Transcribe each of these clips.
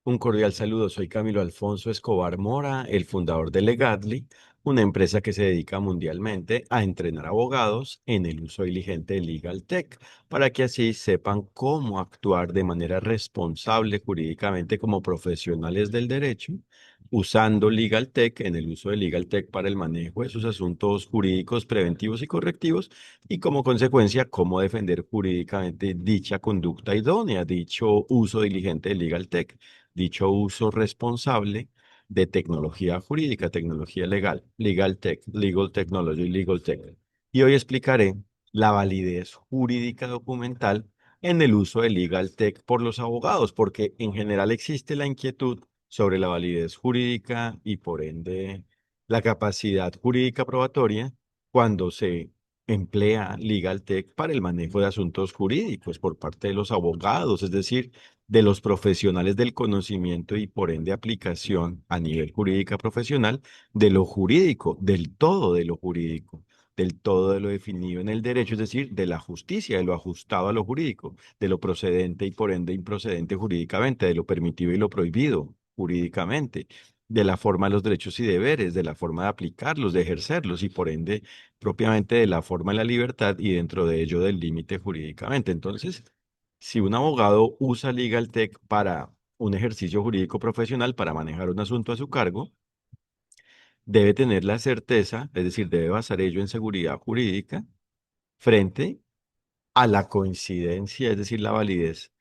Un cordial saludo, soy Camilo Alfonso Escobar Mora, el fundador de Legadly, una empresa que se dedica mundialmente a entrenar abogados en el uso diligente de Legal Tech, para que así sepan cómo actuar de manera responsable jurídicamente como profesionales del derecho, usando Legal Tech en el uso de Legal Tech para el manejo de sus asuntos jurídicos preventivos y correctivos y como consecuencia cómo defender jurídicamente dicha conducta idónea, dicho uso diligente de Legal Tech, dicho uso responsable de tecnología jurídica, tecnología legal, legal tech, legal technology, legal tech. Y hoy explicaré la validez jurídica documental en el uso de legal tech por los abogados, porque en general existe la inquietud sobre la validez jurídica y por ende la capacidad jurídica probatoria cuando se emplea legal tech para el manejo de asuntos jurídicos por parte de los abogados, es decir, de los profesionales del conocimiento y por ende aplicación a nivel jurídica profesional de lo jurídico, del todo de lo jurídico, del todo de lo definido en el derecho, es decir, de la justicia, de lo ajustado a lo jurídico, de lo procedente y por ende improcedente jurídicamente, de lo permitido y lo prohibido jurídicamente, de la forma de los derechos y deberes, de la forma de aplicarlos, de ejercerlos y por ende propiamente de la forma de la libertad y dentro de ello del límite jurídicamente. Entonces, si un abogado usa Legal Tech para un ejercicio jurídico profesional, para manejar un asunto a su cargo, debe tener la certeza, es decir, debe basar ello en seguridad jurídica frente a la coincidencia, es decir, la validez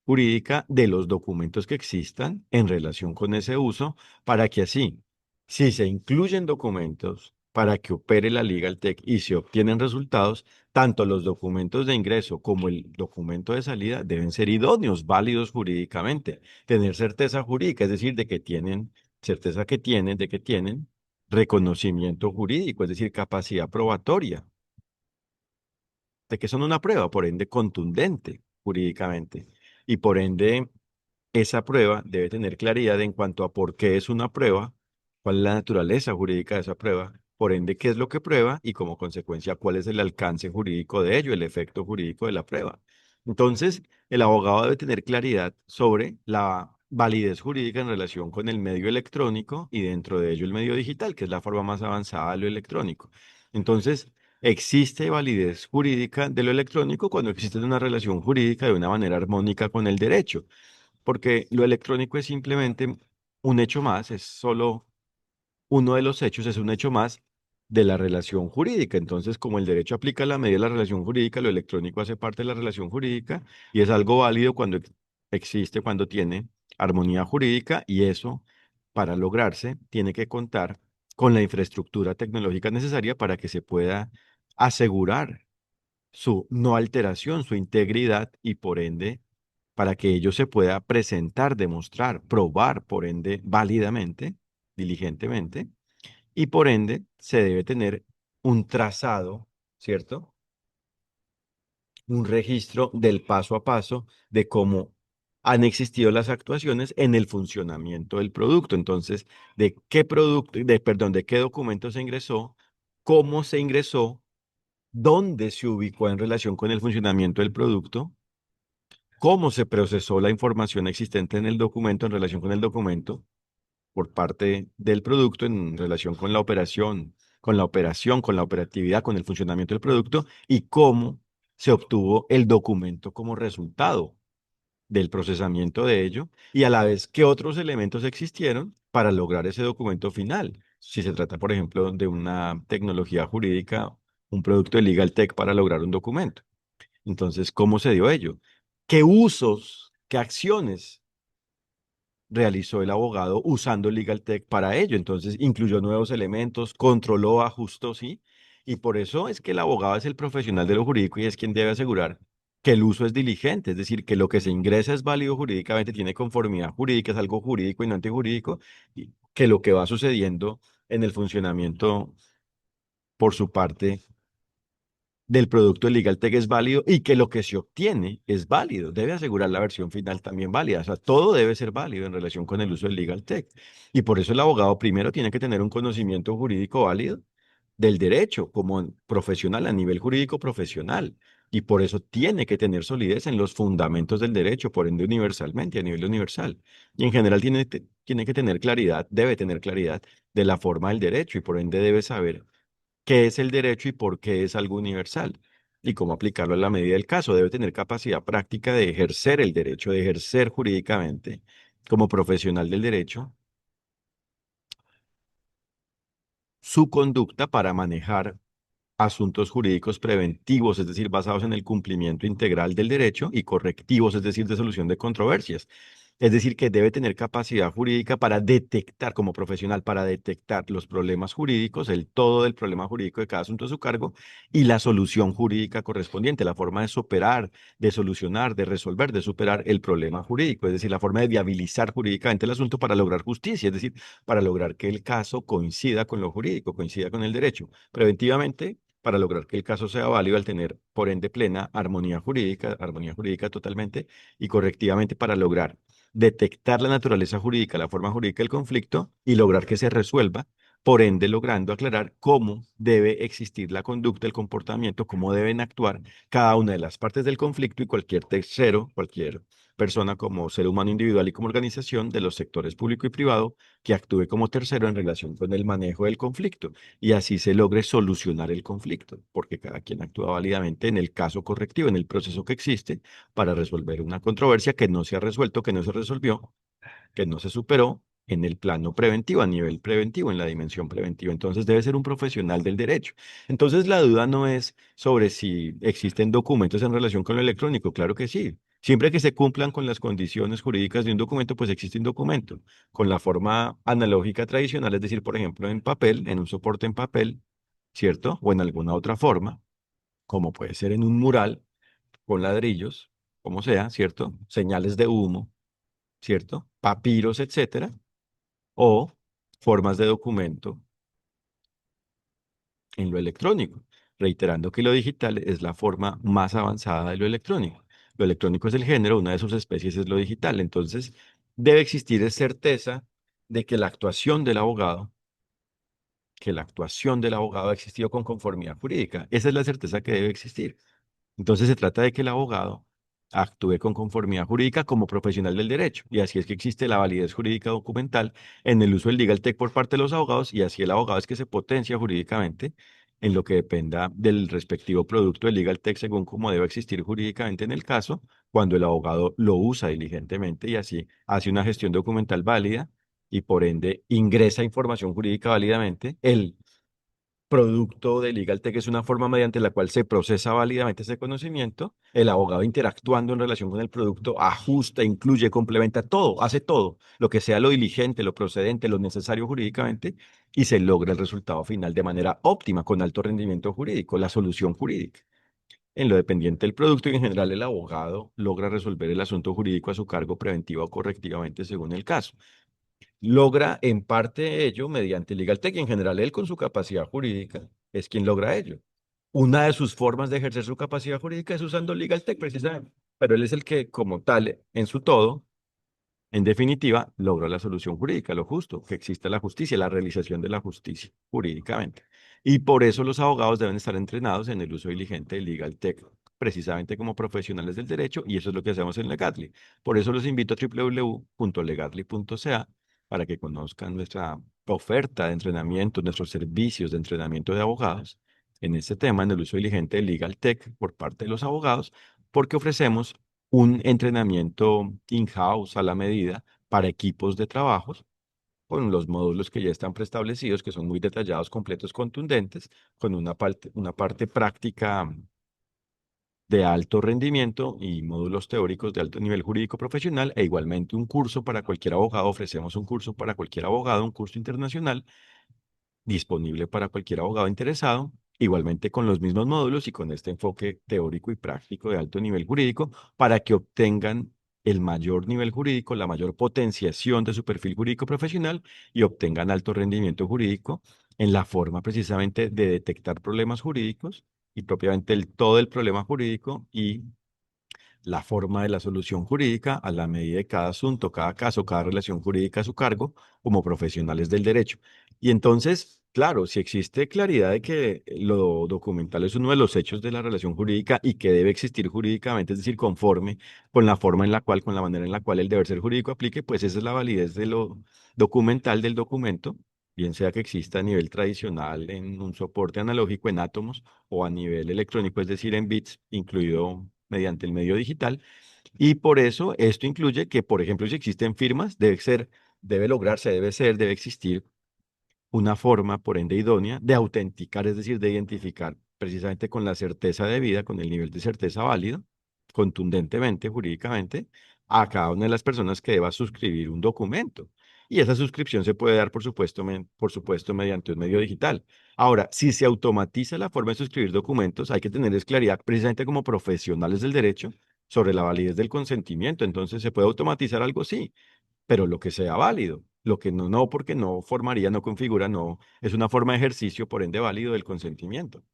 jurídica de los documentos que existan en relación con ese uso, para que así, si se incluyen documentos para que opere la Legal Tech y se obtienen resultados, tanto los documentos de ingreso como el documento de salida deben ser idóneos, válidos jurídicamente, tener certeza jurídica, es decir, de que tienen, certeza de que tienen reconocimiento jurídico, es decir, capacidad probatoria, de que son una prueba, por ende, contundente jurídicamente. Y por ende, esa prueba debe tener claridad en cuanto a por qué es una prueba, cuál es la naturaleza jurídica de esa prueba, por ende, qué es lo que prueba y como consecuencia, cuál es el alcance jurídico de ello, el efecto jurídico de la prueba. Entonces, el abogado debe tener claridad sobre la validez jurídica en relación con el medio electrónico y dentro de ello el medio digital, que es la forma más avanzada de lo electrónico. Entonces, existe validez jurídica de lo electrónico cuando existe una relación jurídica de una manera armónica con el derecho, porque lo electrónico es simplemente un hecho más, es solo uno de los hechos, es un hecho más de la relación jurídica. Entonces, como el derecho aplica la medida de la relación jurídica, lo electrónico hace parte de la relación jurídica y es algo válido cuando existe, cuando tiene armonía jurídica y eso, para lograrse, tiene que contar con la infraestructura tecnológica necesaria para que se pueda asegurar su no alteración, su integridad y por ende, para que ello se pueda presentar, demostrar, probar, por ende, válidamente, diligentemente, y por ende se debe tener un trazado, ¿cierto? Un registro del paso a paso de cómo han existido las actuaciones en el funcionamiento del producto. Entonces, de qué producto, perdón, de qué documento se ingresó, cómo se ingresó, dónde se ubicó en relación con el funcionamiento del producto, cómo se procesó la información existente en el documento en relación con el documento por parte del producto en relación con con la operatividad, con el funcionamiento del producto y cómo se obtuvo el documento como resultado del procesamiento de ello y a la vez qué otros elementos existieron para lograr ese documento final. Si se trata, por ejemplo, de una tecnología jurídica, un producto de Legal Tech para lograr un documento. Entonces, ¿cómo se dio ello? ¿Qué usos, qué acciones realizó el abogado usando Legal Tech para ello? Entonces, incluyó nuevos elementos, controló, ajustó, ¿sí? Y por eso es que el abogado es el profesional de lo jurídico y es quien debe asegurar que el uso es diligente, es decir, que lo que se ingresa es válido jurídicamente, tiene conformidad jurídica, es algo jurídico y no antijurídico, y que lo que va sucediendo en el funcionamiento por su parte del producto de Legal Tech es válido y que lo que se obtiene es válido. Debe asegurar la versión final también válida. O sea, todo debe ser válido en relación con el uso del Legal Tech. Y por eso el abogado primero tiene que tener un conocimiento jurídico válido del derecho como profesional a nivel jurídico profesional. y por eso tiene que tener solidez en los fundamentos del derecho, por ende universalmente, a nivel universal. Y en general tiene que tener claridad, debe tener claridad de la forma del derecho y por ende debe saber qué es el derecho y por qué es algo universal y cómo aplicarlo a la medida del caso. Debe tener capacidad práctica de ejercer el derecho, de ejercer jurídicamente como profesional del derecho su conducta para manejar asuntos jurídicos preventivos, es decir, basados en el cumplimiento integral del derecho, y correctivos, es decir, de solución de controversias. Es decir, que debe tener capacidad jurídica para detectar, como profesional, para detectar los problemas jurídicos, el todo del problema jurídico de cada asunto a su cargo y la solución jurídica correspondiente, la forma de superar, de solucionar, de resolver, de superar el problema jurídico, es decir, la forma de viabilizar jurídicamente el asunto para lograr justicia, es decir, para lograr que el caso coincida con lo jurídico, coincida con el derecho. Preventivamente, para lograr que el caso sea válido al tener, por ende, plena armonía jurídica totalmente, y correctivamente para lograr detectar la naturaleza jurídica, la forma jurídica del conflicto y lograr que se resuelva, por ende logrando aclarar cómo debe existir la conducta, el comportamiento, cómo deben actuar cada una de las partes del conflicto y cualquier tercero, cualquier persona como ser humano individual y como organización de los sectores público y privado que actúe como tercero en relación con el manejo del conflicto y así se logre solucionar el conflicto, porque cada quien actúa válidamente en el caso correctivo, en el proceso que existe para resolver una controversia que no se ha resuelto, que no se resolvió, que no se superó en el plano preventivo, a nivel preventivo, en la dimensión preventiva. Entonces debe ser un profesional del derecho. Entonces la duda no es sobre si existen documentos en relación con lo electrónico. Claro que sí. Siempre que se cumplan con las condiciones jurídicas de un documento, pues existe un documento con la forma analógica tradicional, es decir, por ejemplo, en papel, en un soporte en papel, ¿cierto? O en alguna otra forma, como puede ser en un mural con ladrillos, como sea, ¿cierto? Señales de humo, ¿cierto? Papiros, etcétera, o formas de documento en lo electrónico, reiterando que lo digital es la forma más avanzada de lo electrónico. Lo electrónico es el género, una de sus especies es lo digital. Entonces, debe existir certeza de que la actuación del abogado ha existido con conformidad jurídica. Esa es la certeza que debe existir. Entonces se trata de que el abogado actúe con conformidad jurídica como profesional del derecho. Y así es que existe la validez jurídica documental en el uso del legal tech por parte de los abogados y así el abogado es que se potencia jurídicamente en lo que dependa del respectivo producto del legal tech según cómo deba existir jurídicamente en el caso, cuando el abogado lo usa diligentemente y así hace una gestión documental válida y por ende ingresa información jurídica válidamente. El producto de Legal Tech es una forma mediante la cual se procesa válidamente ese conocimiento. El abogado interactuando en relación con el producto ajusta, incluye, complementa todo, hace todo, lo que sea lo diligente, lo procedente, lo necesario jurídicamente, y se logra el resultado final de manera óptima, con alto rendimiento jurídico, la solución jurídica. En lo dependiente del producto y en general el abogado logra resolver el asunto jurídico a su cargo preventiva o correctivamente según el caso. Logra en parte ello mediante Legal Tech y en general él con su capacidad jurídica es quien logra ello. Una de sus formas de ejercer su capacidad jurídica es usando Legal Tech precisamente, pero él es el que como tal en su todo en definitiva, logra la solución jurídica, lo justo, que exista la justicia, la realización de la justicia jurídicamente. Y por eso los abogados deben estar entrenados en el uso diligente del Legal Tech, precisamente como profesionales del derecho, y eso es lo que hacemos en Legatly. Por eso los invito a www.legatly.ca para que conozcan nuestra oferta de entrenamiento, nuestros servicios de entrenamiento de abogados en este tema, en el uso diligente del Legal Tech por parte de los abogados, porque ofrecemos un entrenamiento in-house a la medida para equipos de trabajos con los módulos que ya están preestablecidos, que son muy detallados, completos, contundentes, con una parte práctica de alto rendimiento y módulos teóricos de alto nivel jurídico profesional, e igualmente un curso para cualquier abogado. Ofrecemos un curso para cualquier abogado, un curso internacional disponible para cualquier abogado interesado, igualmente con los mismos módulos y con este enfoque teórico y práctico de alto nivel jurídico, para que obtengan el mayor nivel jurídico, la mayor potenciación de su perfil jurídico profesional y obtengan alto rendimiento jurídico en la forma precisamente de detectar problemas jurídicos y propiamente todo el problema jurídico y la forma de la solución jurídica a la medida de cada asunto, cada caso, cada relación jurídica a su cargo como profesionales del derecho. Y entonces, Claro, si existe claridad de que lo documental es uno de los hechos de la relación jurídica y que debe existir jurídicamente, es decir, conforme con la forma en la cual, con la manera en la cual el deber ser jurídico aplique, pues esa es la validez de lo documental del documento, bien sea que exista a nivel tradicional en un soporte analógico en átomos o a nivel electrónico, es decir, en bits, incluido mediante el medio digital. Y por eso esto incluye que, por ejemplo, si existen firmas, debe lograrse, debe ser, debe existir una forma, por ende idónea, de autenticar, es decir, de identificar precisamente con la certeza debida, con el nivel de certeza válido, contundentemente, jurídicamente, a cada una de las personas que deba suscribir un documento. Y esa suscripción se puede dar, por supuesto, mediante un medio digital. Ahora, si se automatiza la forma de suscribir documentos, hay que tener claridad precisamente como profesionales del derecho sobre la validez del consentimiento. Entonces, ¿se puede automatizar algo? Sí, pero lo que sea válido. Lo que no, no, porque no formaría, no configura, no, es una forma de ejercicio, por ende válido del consentimiento.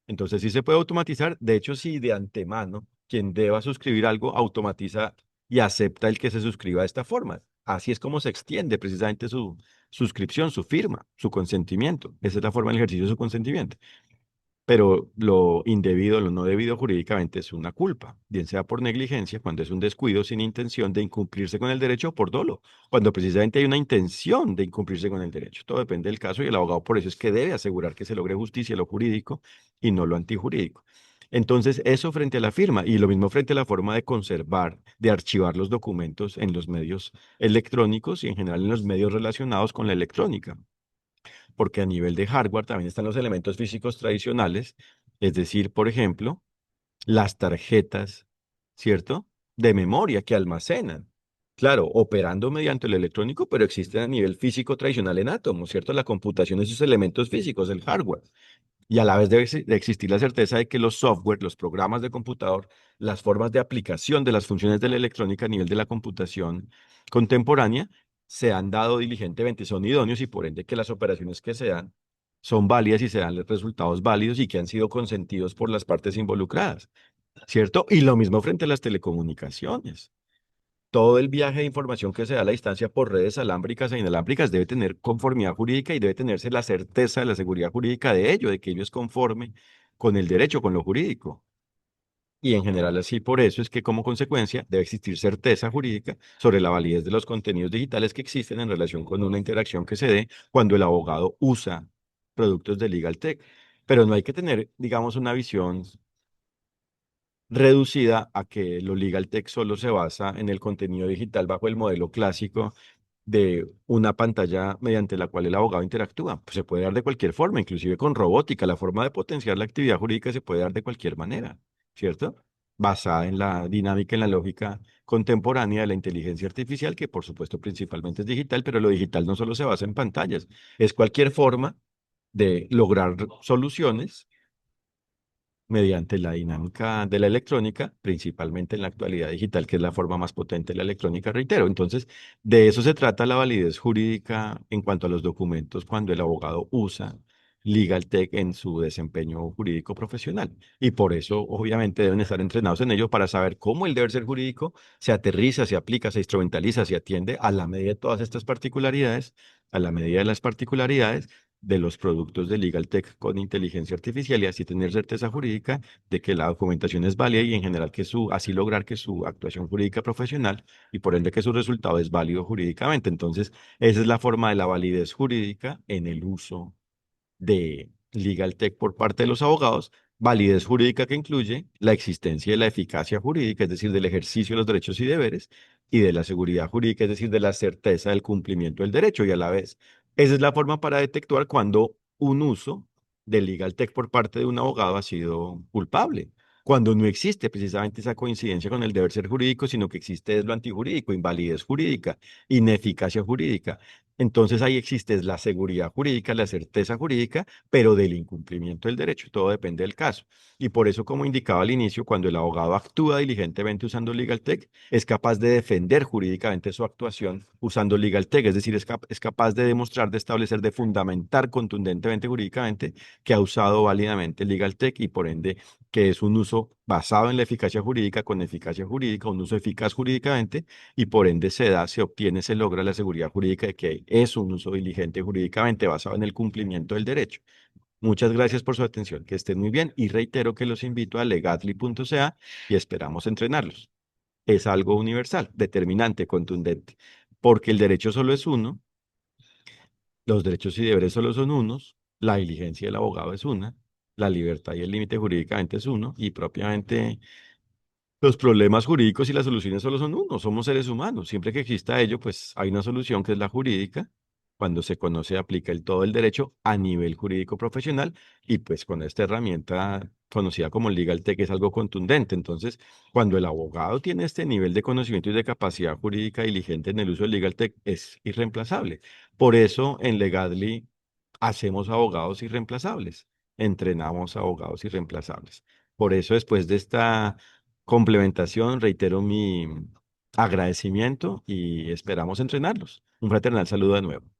Entonces sí se puede automatizar. De hecho, si de antemano quien deba suscribir algo automatiza y acepta el que se suscriba de esta forma. Así es como se extiende precisamente su suscripción, su firma, su consentimiento. Esa es la forma del ejercicio de su consentimiento. Pero lo indebido, lo no debido jurídicamente es una culpa, bien sea por negligencia, cuando es un descuido sin intención de incumplirse con el derecho, o por dolo, cuando precisamente hay una intención de incumplirse con el derecho. Todo depende del caso y el abogado por eso es que debe asegurar que se logre justicia en lo jurídico y no lo antijurídico. Entonces, eso frente a la firma y lo mismo frente a la forma de conservar, de archivar los documentos en los medios electrónicos y en general en los medios relacionados con la electrónica, porque a nivel de hardware también están los elementos físicos tradicionales, es decir, por ejemplo, las tarjetas, ¿cierto? De memoria que almacenan. Claro, operando mediante lo electrónico, pero existen a nivel físico tradicional en átomos, ¿cierto? La computación es esos elementos físicos, el hardware. Y a la vez de existir la certeza de que los software, los programas de computador, las formas de aplicación de las funciones de la electrónica a nivel de la computación contemporánea se han dado diligentemente, son idóneos y por ende que las operaciones que se dan son válidas y se dan resultados válidos y que han sido consentidos por las partes involucradas, ¿cierto? Y lo mismo frente a las telecomunicaciones. Todo el viaje de información que se da a la distancia por redes alámbricas e inalámbricas debe tener conformidad jurídica y debe tenerse la certeza de la seguridad jurídica de ello, de que ello es conforme con el derecho, con lo jurídico. Y en general así por eso es que como consecuencia debe existir certeza jurídica sobre la validez de los contenidos digitales que existen en relación con una interacción que se dé cuando el abogado usa productos de Legal Tech. Pero no hay que tener, digamos, una visión reducida a que lo legal tech solo se basa en el contenido digital bajo el modelo clásico de una pantalla mediante la cual el abogado interactúa. Pues se puede dar de cualquier forma, inclusive con robótica. La forma de potenciar la actividad jurídica se puede dar de cualquier manera, ¿cierto? Basada en la dinámica, en la lógica contemporánea de la inteligencia artificial, que por supuesto principalmente es digital, pero lo digital no solo se basa en pantallas, es cualquier forma de lograr soluciones mediante la dinámica de la electrónica, principalmente en la actualidad digital, que es la forma más potente de la electrónica, reitero. Entonces, de eso se trata la validez jurídica en cuanto a los documentos cuando el abogado usa Legal Tech en su desempeño jurídico profesional. Y por eso, obviamente, deben estar entrenados en ello para saber cómo el deber ser jurídico se aterriza, se aplica, se instrumentaliza, se atiende a la medida de todas estas particularidades, a la medida de las particularidades de los productos de Legal Tech con inteligencia artificial y así tener certeza jurídica de que la documentación es válida y en general así lograr que su actuación jurídica profesional y por ende que su resultado es válido jurídicamente. Entonces, esa es la forma de la validez jurídica en el uso de Legal Tech por parte de los abogados, validez jurídica que incluye la existencia de la eficacia jurídica, es decir, del ejercicio de los derechos y deberes, y de la seguridad jurídica, es decir, de la certeza del cumplimiento del derecho. Y a la vez, esa es la forma para detectar cuando un uso de Legal Tech por parte de un abogado ha sido culpable. Cuando no existe precisamente esa coincidencia con el deber ser jurídico, sino que existe es lo antijurídico, invalidez jurídica, ineficacia jurídica. Entonces ahí existe la seguridad jurídica, la certeza jurídica, pero del incumplimiento del derecho. Todo depende del caso. Y por eso, como indicaba al inicio, cuando el abogado actúa diligentemente usando Legal Tech, es capaz de defender jurídicamente su actuación usando Legal Tech, es decir, es capaz de demostrar, de establecer, de fundamentar contundentemente jurídicamente que ha usado válidamente Legal Tech y por ende que es un uso basado en la eficacia jurídica, con eficacia jurídica, un uso eficaz jurídicamente y por ende se da, se obtiene, se logra la seguridad jurídica de que es un uso diligente jurídicamente basado en el cumplimiento del derecho. Muchas gracias por su atención, que estén muy bien y reitero que los invito a legatly.ca y esperamos entrenarlos. Es algo universal, determinante, contundente, porque el derecho solo es uno, los derechos y deberes solo son unos, la diligencia del abogado es una, la libertad y el límite jurídicamente es uno, y propiamente los problemas jurídicos y las soluciones solo son uno, somos seres humanos. Siempre que exista ello, pues hay una solución que es la jurídica. Cuando se conoce, aplica el todo el derecho a nivel jurídico profesional y pues con esta herramienta conocida como Legal Tech es algo contundente. Entonces, cuando el abogado tiene este nivel de conocimiento y de capacidad jurídica diligente en el uso del Legal Tech, es irreemplazable. Por eso en Legadly hacemos abogados irreemplazables, entrenamos abogados irreemplazables. Por eso después de esta complementación, reitero mi agradecimiento y esperamos entrenarlos. Un fraternal saludo de nuevo.